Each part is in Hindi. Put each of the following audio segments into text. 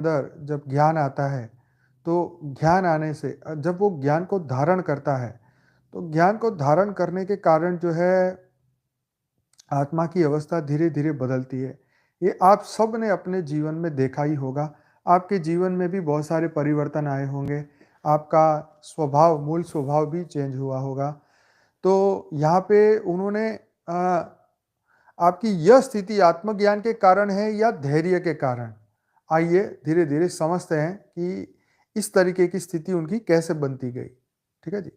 अंदर जब ज्ञान आता है, तो ज्ञान आने से जब वो ज्ञान को धारण करता है, तो ज्ञान को धारण करने के कारण जो है आत्मा की अवस्था धीरे-धीरे बदलती है। ये आप सब ने अपने जीवन में देखा ही होगा। आपके जीवन में भी बहुत सारे परिवर्तन आए होंगे। आपका स्वभाव, मूल स्वभाव भी चेंज हुआ होगा। तो यहाँ पे उन्होंने आपकी यह स्थिति आत्मज्ञान के कारण है या धैर्य के कारण? आइए धीरे-धीरे समझते हैं कि इस तरीके की स्थिति उनकी कैसे बनती गई। ठीक है जी?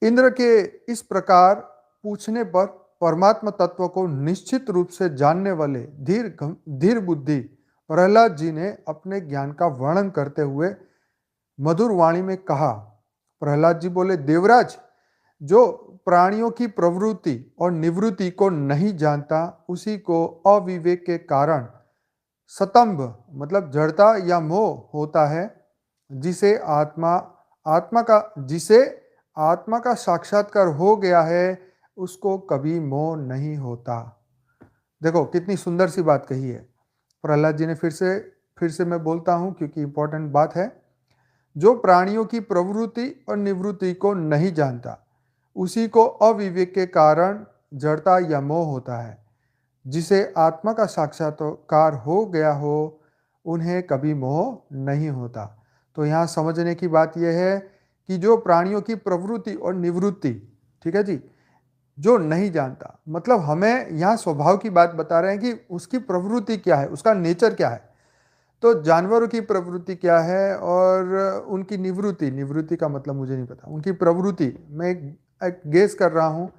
इंद्र के इस प्रकार पूछने पर परमात्म तत्व को निश्चित रूप से जानने वाले धीर बुद्धि प्रहलाद जी ने अपने ज्ञान का वर्णन करते हुए मधुर वाणी में कहा। प्रहलाद जी बोले, देवराज, जो प्राणियों की प्रवृत्ति और निवृत्ति को नहीं जानता, उसी को अविवेक के कारण सतंभ मतलब जड़ता या मोह होता है। जिसे आत्मा आत्मा का जिसे आत्मा का साक्षात्कार हो गया है, उसको कभी मोह नहीं होता। देखो कितनी सुंदर सी बात कही है प्रहलाद जी ने। फिर से मैं बोलता हूं क्योंकि इंपॉर्टेंट बात है। जो प्राणियों की प्रवृत्ति और निवृत्ति को नहीं जानता, उसी को अविवेक के कारण जड़ता या मोह होता है। जिसे आत्मा का साक्षात्कार हो गया हो, उन्हें कभी मोह नहीं होता। तो यहाँ समझने की बात यह है कि जो प्राणियों की प्रवृत्ति और निवृत्ति, ठीक है जी, जो नहीं जानता, मतलब हमें यहाँ स्वभाव की बात बता रहे हैं कि उसकी प्रवृत्ति क्या है, उसका नेचर क्या है। तो जानवरों की प्रवृत्ति क्या है और उनकी निवृत्ति, निवृत्ति का मतलब मुझे नहीं पता, उनकी प्रवृत्ति मैं एक गेस कर रहा हूँ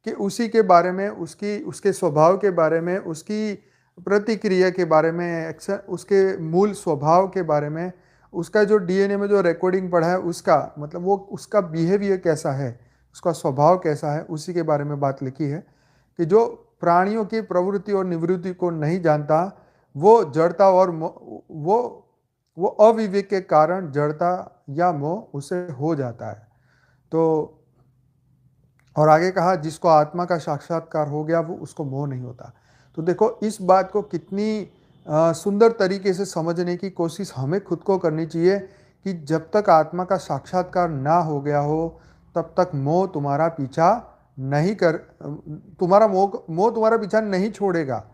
कि उसी के बारे में, उसके स्वभाव के बारे में, उसकी प्रतिक्रिया के बारे में, उसके मूल स्वभाव के बारे में, उसका जो डीएनए में जो रिकॉर्डिंग पड़ा है उसका मतलब वो उसका बिहेवियर कैसा है, उसका स्वभाव कैसा है, उसी के बारे में बात लिखी है कि जो प्राणियों की प्रवृत्ति और निवृत्ति को नहीं जानता, वो जड़ता और वो अविवेक के कारण जड़ता या मोह उसे हो जाता है। तो और आगे कहा, जिसको आत्मा का साक्षात्कार हो गया वो उसको मोह नहीं होता। तो देखो इस बात को कितनी सुंदर तरीके से समझने की कोशिश हमें खुद को करनी चाहिए कि जब तक आत्मा का साक्षात्कार ना हो गया हो, तब तक मोह तुम्हारा पीछा नहीं कर तुम्हारा मोह तुम्हारा पीछा नहीं छोड़ेगा,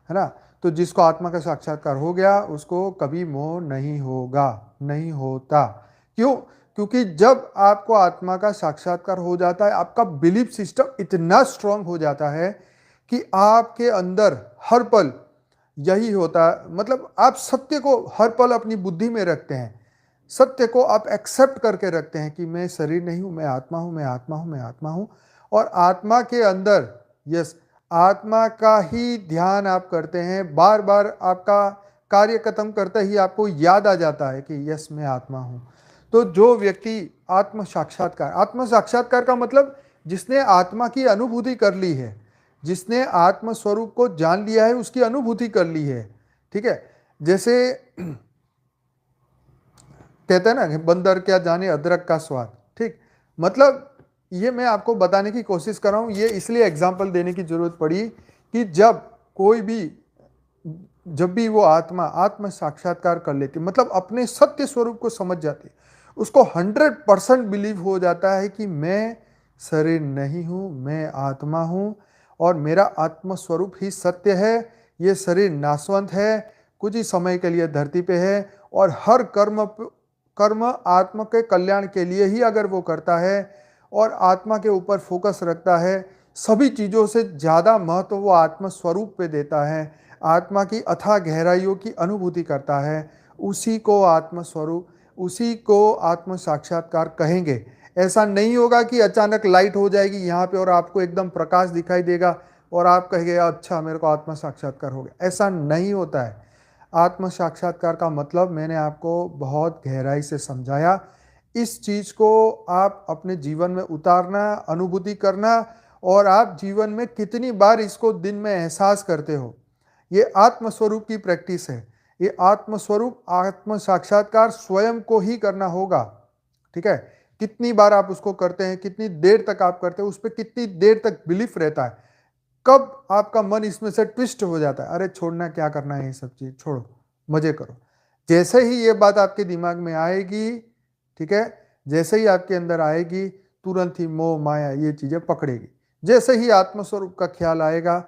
है ना। तो जिसको आत्मा का साक्षात्कार हो गया, उसको कभी मोह नहीं होगा, नहीं होता। क्यों? क्योंकि जब आपको आत्मा का साक्षात्कार हो जाता है, आपका बिलीफ सिस्टम इतना स्ट्रांग हो जाता है कि आपके अंदर हर पल यही होता है, मतलब आप सत्य को हर पल अपनी बुद्धि में रखते हैं, सत्य को आप एक्सेप्ट करके रखते हैं कि मैं शरीर नहीं हूं, मैं आत्मा हूं, मैं आत्मा हूं, मैं आत्मा हूं। और आत्मा के अंदर यस, आत्मा का ही ध्यान आप करते हैं। बार बार आपका कार्य खत्म करते ही आपको याद आ जाता है कि यस मैं आत्मा हूं। तो जो व्यक्ति आत्म साक्षात्कार का मतलब जिसने आत्मा की अनुभूति कर ली है, जिसने आत्म स्वरूप को जान लिया है, उसकी अनुभूति कर ली है। ठीक है, जैसे कहते हैं ना कि बंदर क्या जाने अदरक का स्वाद। ठीक, मतलब ये मैं आपको बताने की कोशिश कर रहा हूं, ये इसलिए एग्जाम्पल देने की जरूरत पड़ी कि जब भी वो आत्म साक्षात्कार कर लेती, मतलब अपने सत्य स्वरूप को समझ जाती, उसको 100% बिलीव हो जाता है कि मैं शरीर नहीं हूं, मैं आत्मा हूं और मेरा आत्म स्वरूप ही सत्य है। ये शरीर नाशवंत है, कुछ ही समय के लिए धरती पे है और हर कर्म आत्मा के कल्याण के लिए ही अगर वो करता है और आत्मा के ऊपर फोकस रखता है, सभी चीज़ों से ज़्यादा महत्व वो आत्म स्वरूप पे देता है, आत्मा की अथाह गहराइयों की अनुभूति करता है, उसी को आत्म साक्षात्कार कहेंगे। ऐसा नहीं होगा कि अचानक लाइट हो जाएगी यहाँ पे और आपको एकदम प्रकाश दिखाई देगा और आप कहेंगे अच्छा मेरे को आत्म साक्षात्कार हो गया। ऐसा नहीं होता है। आत्म साक्षात्कार का मतलब मैंने आपको बहुत गहराई से समझाया। इस चीज को आप अपने जीवन में उतारना, अनुभूति करना और आप जीवन में कितनी बार इसको दिन में एहसास करते हो, ये आत्म स्वरूप की प्रैक्टिस है। ये आत्म स्वरूप आत्म साक्षात्कार स्वयं को ही करना होगा। ठीक है, कितनी बार आप उसको करते हैं, कितनी देर तक आप करते हैं, उस पर कितनी देर तक बिलीफ रहता है। कब आपका मन इसमें से ट्विस्ट हो जाता है, अरे छोड़ना, क्या करना है ये सब चीज, छोड़ो, मजे करो, जैसे ही ये बात आपके दिमाग में आएगी, ठीक है, जैसे ही आपके अंदर आएगी, तुरंत ही मोह माया ये चीजें पकड़ेगी। जैसे ही आत्मस्वरूप का ख्याल आएगा,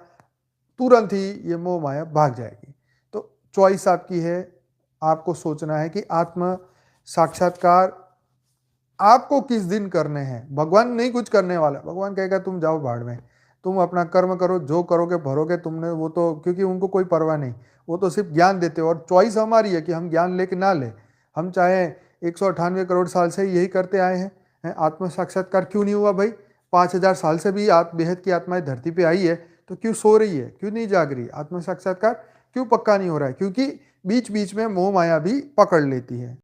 तुरंत ही ये मोह माया भाग जाएगी। तो चॉइस आपकी है, आपको सोचना है कि आत्म साक्षात्कार आपको किस दिन करने हैं। भगवान नहीं कुछ करने वाला, भगवान कहेगा तुम जाओ भाड़ में, तुम अपना कर्म करो, जो करोगे भरोगे तुमने, वो तो क्योंकि उनको कोई परवाह नहीं, वो तो सिर्फ ज्ञान देते हो और चॉइस हमारी है कि हम ज्ञान ले कि ना ले। हम चाहे 198 करोड़ साल से यही करते आए हैं, आत्म साक्षात्कार क्यों नहीं हुआ भाई? 5000 साल से भी आप बेहद की आत्माएं धरती पे आई है, तो क्यों सो रही है, क्यों नहीं जाग रही? आत्म साक्षात्कार क्यों पक्का नहीं हो रहा है? क्योंकि बीच बीच में मोह माया भी पकड़ लेती है।